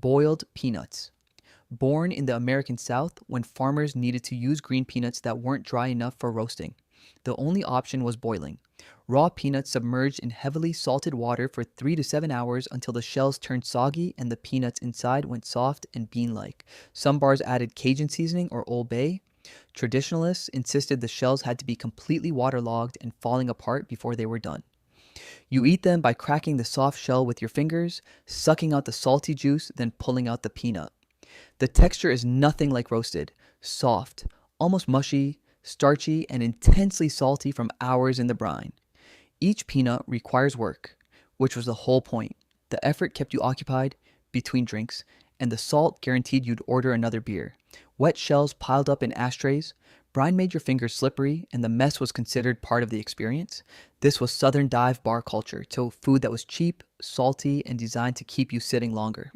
Boiled peanuts. Born in the American South when farmers needed to use green peanuts that weren't dry enough for roasting. The only option was boiling. Raw peanuts submerged in heavily salted water for 3 to 7 hours until the shells turned soggy and the peanuts inside went soft and bean-like. Some bars added Cajun seasoning or Old Bay. Traditionalists insisted the shells had to be completely waterlogged and falling apart before they were done. You eat them by cracking the soft shell with your fingers, sucking out the salty juice, then pulling out the peanut. The texture is nothing like roasted. Soft, almost mushy, starchy, and intensely salty from hours in the brine. Each peanut requires work, which was the whole point. The effort kept you occupied between drinks, and the salt guaranteed you'd order another beer. Wet shells piled up in ashtrays. Brine made your fingers slippery, and the mess was considered part of the experience. This was Southern dive bar culture, so food that was cheap, salty, and designed to keep you sitting longer.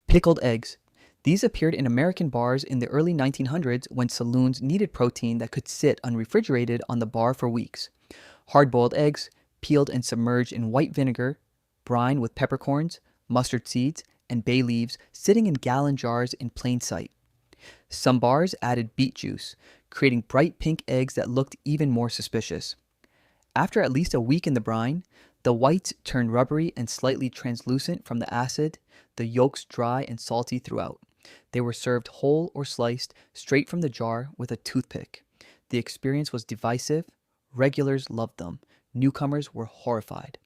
Pickled eggs. These appeared in American bars in the early 1900s when saloons needed protein that could sit unrefrigerated on the bar for weeks. Hard-boiled eggs, peeled and submerged in white vinegar, brine with peppercorns, mustard seeds, and bay leaves sitting in gallon jars in plain sight. Some bars added beet juice, creating bright pink eggs that looked even more suspicious. After at least a week in the brine, the whites turned rubbery and slightly translucent from the acid, the yolks dry and salty throughout. They were served whole or sliced straight from the jar with a toothpick. The experience was divisive. Regulars loved them. Newcomers were horrified.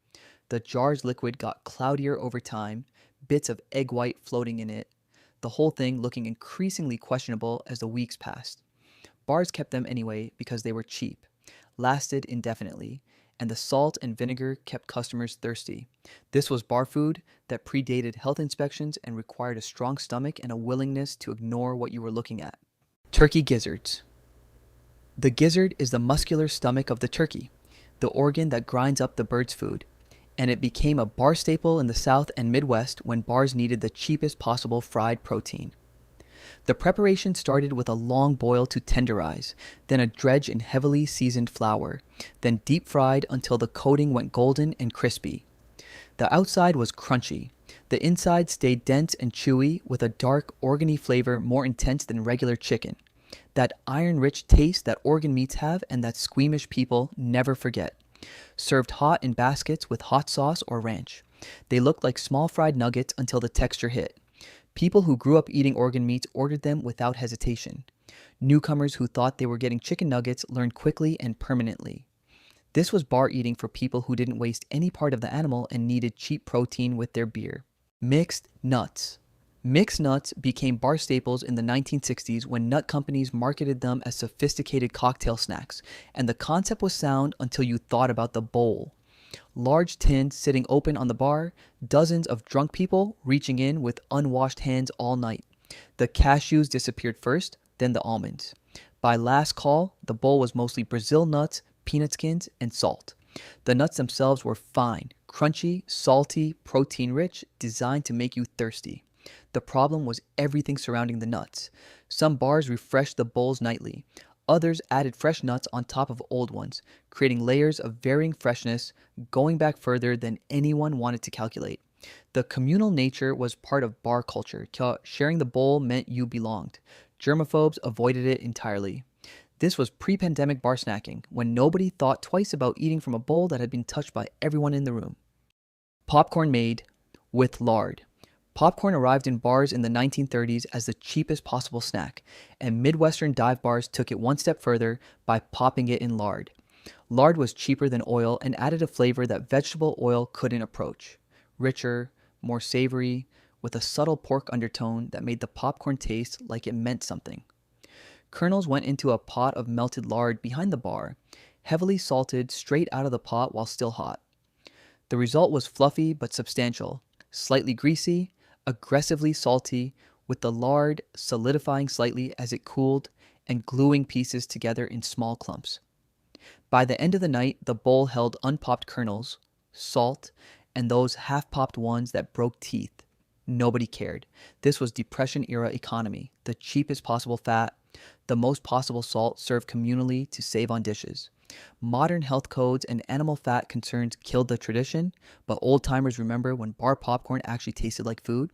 The jar's liquid got cloudier over time, bits of egg white floating in it, the whole thing looking increasingly questionable as the weeks passed. Bars kept them anyway because they were cheap, lasted indefinitely, and the salt and vinegar kept customers thirsty. This was bar food that predated health inspections and required a strong stomach and a willingness to ignore what you were looking at. Turkey gizzards. The gizzard is the muscular stomach of the turkey, the organ that grinds up the bird's food, and it became a bar staple in the South and Midwest when bars needed the cheapest possible fried protein. The preparation started with a long boil to tenderize, then a dredge in heavily seasoned flour, then deep fried until the coating went golden and crispy. The outside was crunchy. The inside stayed dense and chewy with a dark, organy flavor more intense than regular chicken. That iron-rich taste that organ meats have and that squeamish people never forget. Served hot in baskets with hot sauce or ranch. They looked like small fried nuggets until the texture hit. People who grew up eating organ meats ordered them without hesitation. Newcomers who thought they were getting chicken nuggets learned quickly and permanently. This was bar eating for people who didn't waste any part of the animal and needed cheap protein with their beer. Mixed nuts. Mixed nuts became bar staples in the 1960s when nut companies marketed them as sophisticated cocktail snacks, and the concept was sound until you thought about the bowl. Large tins sitting open on the bar, dozens of drunk people reaching in with unwashed hands all night. The cashews disappeared first, then the almonds. By last call, the bowl was mostly Brazil nuts, peanut skins, and salt. The nuts themselves were fine, crunchy, salty, protein-rich, designed to make you thirsty. The problem was everything surrounding the nuts. Some bars refreshed the bowls nightly. Others added fresh nuts on top of old ones, creating layers of varying freshness, going back further than anyone wanted to calculate. The communal nature was part of bar culture. Sharing the bowl meant you belonged. Germaphobes avoided it entirely. This was pre-pandemic bar snacking, when nobody thought twice about eating from a bowl that had been touched by everyone in the room. Popcorn made with lard. Popcorn arrived in bars in the 1930s as the cheapest possible snack, and Midwestern dive bars took it one step further by popping it in lard. Lard was cheaper than oil and added a flavor that vegetable oil couldn't approach. Richer, more savory, with a subtle pork undertone that made the popcorn taste like it meant something. Kernels went into a pot of melted lard behind the bar, heavily salted straight out of the pot while still hot. The result was fluffy but substantial, slightly greasy, aggressively salty, with the lard solidifying slightly as it cooled and gluing pieces together in small clumps. By the end of the night, the bowl held unpopped kernels, salt, and those half-popped ones that broke teeth. Nobody cared. This was Depression-era economy, the cheapest possible fat, the most possible salt served communally to save on dishes. Modern health codes and animal fat concerns killed the tradition, but old-timers remember when bar popcorn actually tasted like food.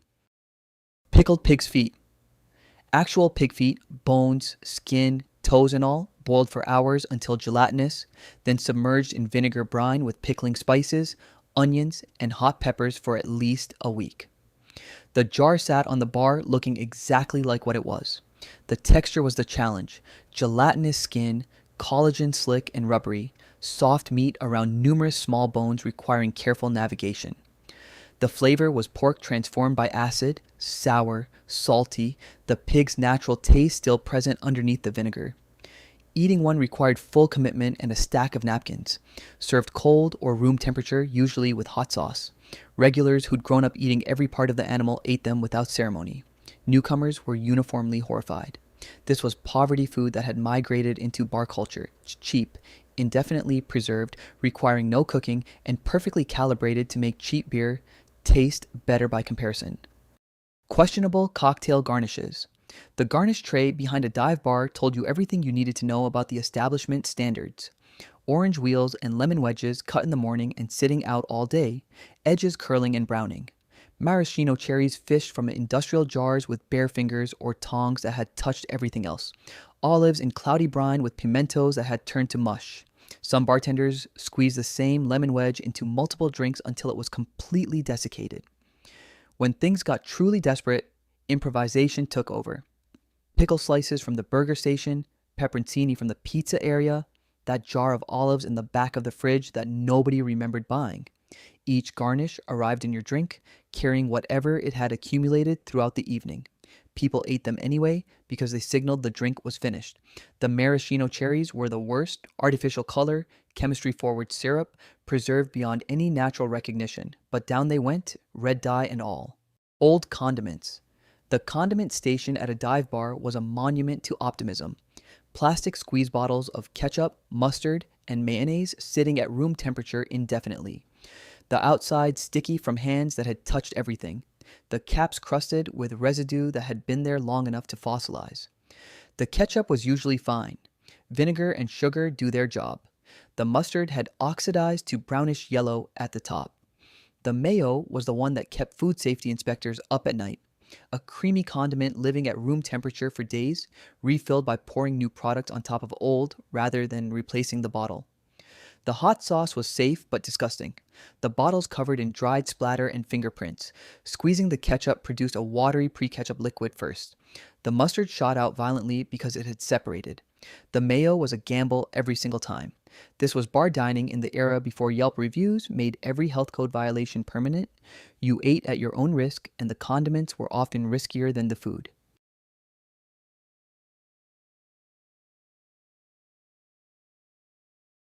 Pickled pig's feet. Actual pig feet, bones, skin, toes, and all, boiled for hours until gelatinous, then submerged in vinegar brine with pickling spices, onions, and hot peppers for at least a week. The jar sat on the bar looking exactly like what it was. The texture was the challenge: gelatinous skin, collagen slick and rubbery, soft meat around numerous small bones requiring careful navigation. The flavor was pork transformed by acid, sour, salty, the pig's natural taste still present underneath the vinegar. Eating one required full commitment and a stack of napkins, served cold or room temperature, usually with hot sauce. Regulars who'd grown up eating every part of the animal ate them without ceremony. Newcomers were uniformly horrified. This was poverty food that had migrated into bar culture, cheap, indefinitely preserved, requiring no cooking, and perfectly calibrated to make cheap beer taste better by comparison. Questionable cocktail garnishes. The garnish tray behind a dive bar told you everything you needed to know about the establishment standards. Orange wheels and lemon wedges cut in the morning and sitting out all day, edges curling and browning. Maraschino cherries fished from industrial jars with bare fingers or tongs that had touched everything else. Olives in cloudy brine with pimentos that had turned to mush. Some bartenders squeezed the same lemon wedge into multiple drinks until it was completely desiccated. When things got truly desperate, improvisation took over. Pickle slices from the burger station, pepperoncini from the pizza area, that jar of olives in the back of the fridge that nobody remembered buying. Each garnish arrived in your drink, carrying whatever it had accumulated throughout the evening. People ate them anyway because they signaled the drink was finished. The maraschino cherries were the worst: artificial color, chemistry-forward syrup, preserved beyond any natural recognition. But down they went, red dye and all. Old condiments. The condiment station at a dive bar was a monument to optimism. Plastic squeeze bottles of ketchup, mustard, and mayonnaise sitting at room temperature indefinitely. The outside sticky from hands that had touched everything. The caps crusted with residue that had been there long enough to fossilize. The ketchup was usually fine. Vinegar and sugar do their job. The mustard had oxidized to brownish yellow at the top. The mayo was the one that kept food safety inspectors up at night. A creamy condiment living at room temperature for days, refilled by pouring new product on top of old rather than replacing the bottle. The hot sauce was safe but disgusting. The bottles covered in dried splatter and fingerprints. Squeezing the ketchup produced a watery pre-ketchup liquid first. The mustard shot out violently because it had separated. The mayo was a gamble every single time. This was bar dining in the era before Yelp reviews made every health code violation permanent. You ate at your own risk, and the condiments were often riskier than the food.